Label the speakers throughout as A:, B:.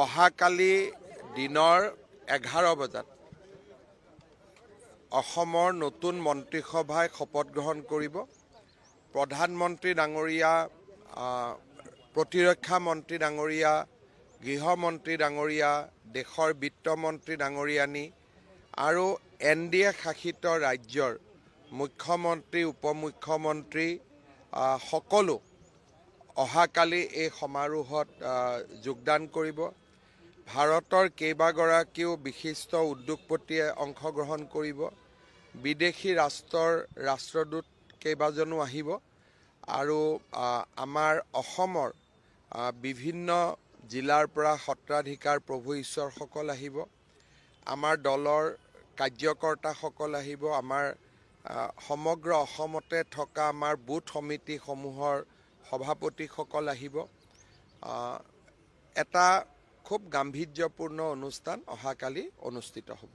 A: অহাকালি দিনৰ 11 বজাত অসমৰ নতুন মন্ত্ৰীসভাই শপত গ্ৰহণ কৰিব। প্ৰধানমন্ত্ৰী ডাঙৰীয়া, প্ৰতিৰক্ষা মন্ত্ৰী ডাঙৰীয়া, গৃহমন্ত্ৰী ডাঙৰীয়া, দেশৰ বিত্তমন্ত্ৰী ডাঙৰীয়ানী আৰু NDA শাসিত ৰাজ্যৰ মুখ্যমন্ত্ৰী, উপমুখ্যমন্ত্ৰী সকলো অহাকালি এই সমাৰোহত যোগদান কৰিব। ভাৰতৰ কেইবাগৰাকীও বিশিষ্ট উদ্যোগপতিয়ে অংশগ্ৰহণ কৰিব। বিদেশী ৰাষ্ট্ৰৰ ৰাষ্ট্ৰদূত কেইবাজনো আহিব আৰু আমাৰ অসমৰ বিভিন্ন জিলাৰ পৰা সত্ৰাধিকাৰ প্ৰভু ঈশ্বৰসকল আহিব। আমাৰ দলৰ কাৰ্যকৰ্তাসকল আহিব। আমাৰ সমগ্ৰ অসমতে থকা আমাৰ বুথ সমিতিসমূহৰ সভাপতিসকল আহিব। এটা খুব গাম্ভীৰ্যপূৰ্ণ অনুষ্ঠান অহাকালি অনুষ্ঠিত হ'ব।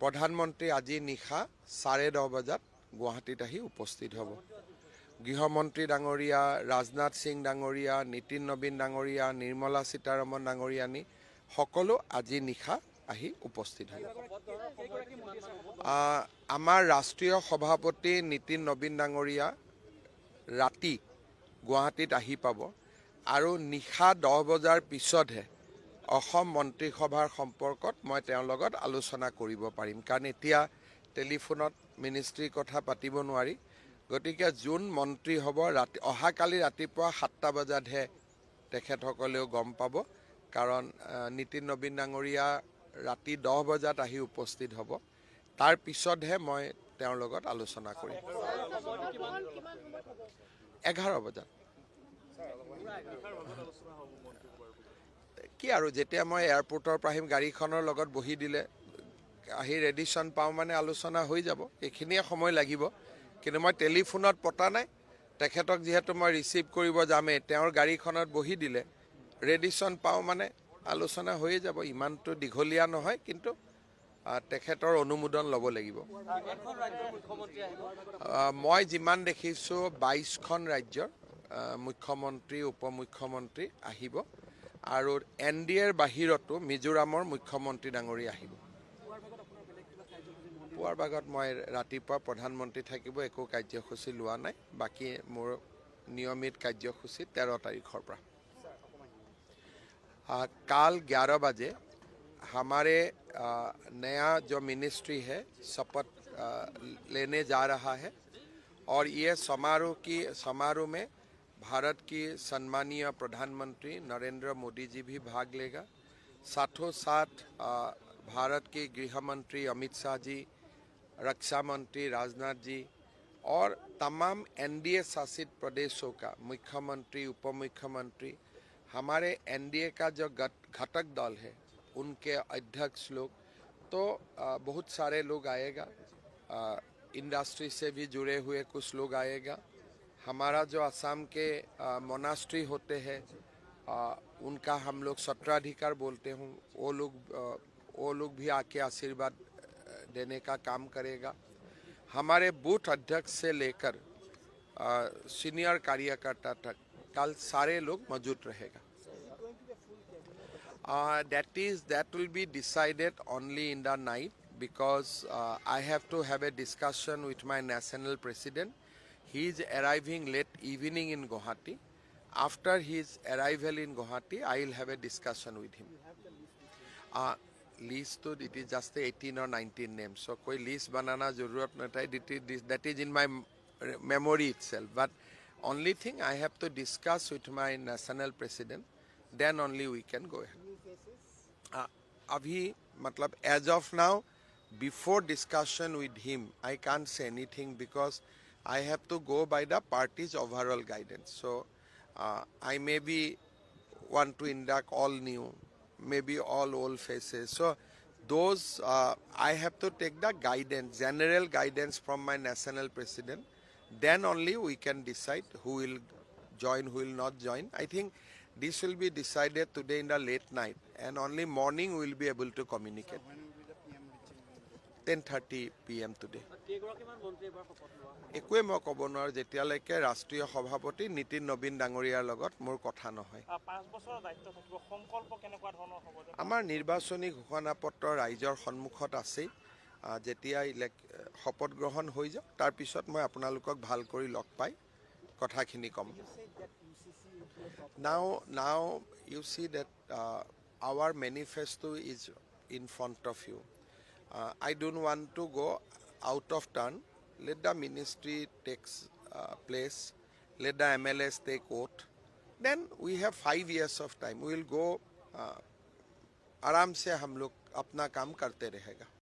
A: প্ৰধানমন্ত্ৰী আজি নিশা 10:30 বজাত গুৱাহাটীত আহি উপস্থিত হ'ব। গৃহমন্ত্ৰী ডাঙৰীয়া, ৰাজনাথ সিং ডাঙৰীয়া, নীতিন নবীন ডাঙৰীয়া, নিৰ্মলা সীতাৰমণ ডাঙৰীয়ানী সকলো আজি নিশা আহি উপস্থিত হ'ব। আমাৰ ৰাষ্ট্ৰীয় সভাপতি নীতিন নবীন ডাঙৰীয়া ৰাতি গুৱাহাটীত আহি পাব আৰু নিশা 10 বজাৰ পিছতহে অসম মন্ত্ৰীসভাৰ সম্পৰ্কত মই তেওঁৰ লগত আলোচনা কৰিব পাৰিম, কাৰণ এতিয়া টেলিফোনত মিনিষ্ট্ৰীৰ কথা পাতিব নোৱাৰি। গতিকে যোন মন্ত্ৰী হ'ব অহাকালি ৰাতিপুৱা 7টা বজাতহে তেখেতসকলেও গম পাব, কাৰণ নীতিন নবীন ডাঙৰীয়া ৰাতি 10 বজাত আহি উপস্থিত হ'ব। তাৰ পিছতহে মই তেওঁৰ লগত আলোচনা কৰিম। 11 বজাত কি আৰু যেতিয়া মই এয়াৰপৰ্টৰ পৰা আহিম, গাড়ীখনৰ লগত বহি দিলে আহি ৰেডিশ্যন পাওঁ মানে আলোচনা হৈ যাব। এইখিনিয়ে সময় লাগিব, কিন্তু মই টেলিফোনত পতা নাই। তেখেতক যিহেতু মই ৰিচিভ কৰিব যামেই, তেওঁৰ গাড়ীখনত বহি দিলে ৰেডিশ্যন পাওঁ মানে আলোচনা হৈয়ে যাব। ইমানটো দীঘলীয়া নহয়, কিন্তু তেখেতৰ অনুমোদন ল'ব লাগিব। মই যিমান দেখিছোঁ 22খন ৰাজ্যৰ মুখ্যমন্ত্ৰী, উপমুখ্যমন্ত্ৰী আহিব আৰু NDAৰ বাহিৰতো মিজোৰামৰ মুখ্যমন্ত্ৰী ডাঙৰী আহিব। পুৱাৰ ভাগত মই ৰাতিপুৱা প্ৰধানমন্ত্ৰী থাকিব, একো কাৰ্যসূচী লোৱা নাই। বাকী মোৰ নিয়মিত কাৰ্যসূচী 13 তাৰিখৰ পৰা। কাল 11 बजे हमारे नया जो मिनिस्ट्री है शपथ लेने जा रहा है और ये समारोह में भारत की सम्मानीय प्रधानमंत्री नरेंद्र मोदी जी भी भाग लेगा। साथों साथ भारत के गृह मंत्री अमित शाह जी, रक्षा मंत्री राजनाथ जी और तमाम NDA शासित प्रदेशों का मुख्यमंत्री, उपमुख्यमंत्री, हमारे NDA का जो घटक दल है उनके अध्यक्ष लोग, तो बहुत सारे लोग आएगा। इंडस्ट्री से भी जुड़े हुए कुछ लोग आएगा। हमारा जो असम के मोनास्ट्री होते हैं उनका हम लोग सत्राधिकार बोलते हैं, वो लोग भी आके आशीर्वाद देने का काम करेगा। हमारे बूथ अध्यक्ष से लेकर सीनियर कार्यकर्ता तक कल सारे लोग मौजूद रहेगा। That will be decided only in the night, because I have to have a discussion with my national president. He is arriving late evening in Guwahati. After his arrival in Guwahati, I will have a discussion with him. List to it is just 18 or 19 names, so koi list banana zarurat nahi, that is in my memory itself. But only thing I have to discuss with my national president, then only we can go ahead. Abhi matlab as of now, before discussion with him, I can't say anything because I have to go by the party's overall guidance. So I maybe want to induct all new, maybe all old faces. So those I have to take the guidance, general guidance from my national president. Then only we can decide who will join, who will not join. I think this will be decided today in the late night, and only morning we will be able to communicate. 10:30 p.m. today.
B: কেইগৰাকীমান মন্ত্ৰী এবাৰ শপত লোৱা হ'ব?
A: একোৱে মই ক'ব নোৱাৰোঁ যেতিয়ালৈকে ৰাষ্ট্ৰীয় সভাপতি নীতিন নবীন ডাঙৰীয়াৰ লগত মোৰ কথা নহয়।
B: 5 বছৰৰ দায়িত্ব থাকিব, সংকল্প কেনেকুৱা ধৰণৰ হ'ব?
A: আমাৰ নিৰ্বাচনী ঘোষণাপত্ৰ ৰাইজৰ সন্মুখত আছেই। যেতিয়া শপত গ্ৰহণ হৈ যাওক তাৰপিছত মই আপোনালোকক ভাল কৰি লগ পাই কথাখিনি ক'ম। Now you see that our manifesto is in front of you. I don't want to go out of turn. Let the ministry takes place. Let the MLAs take oath. Then we have 5 years of time. We will go आराम से हम लोग अपना काम करते रहेगा।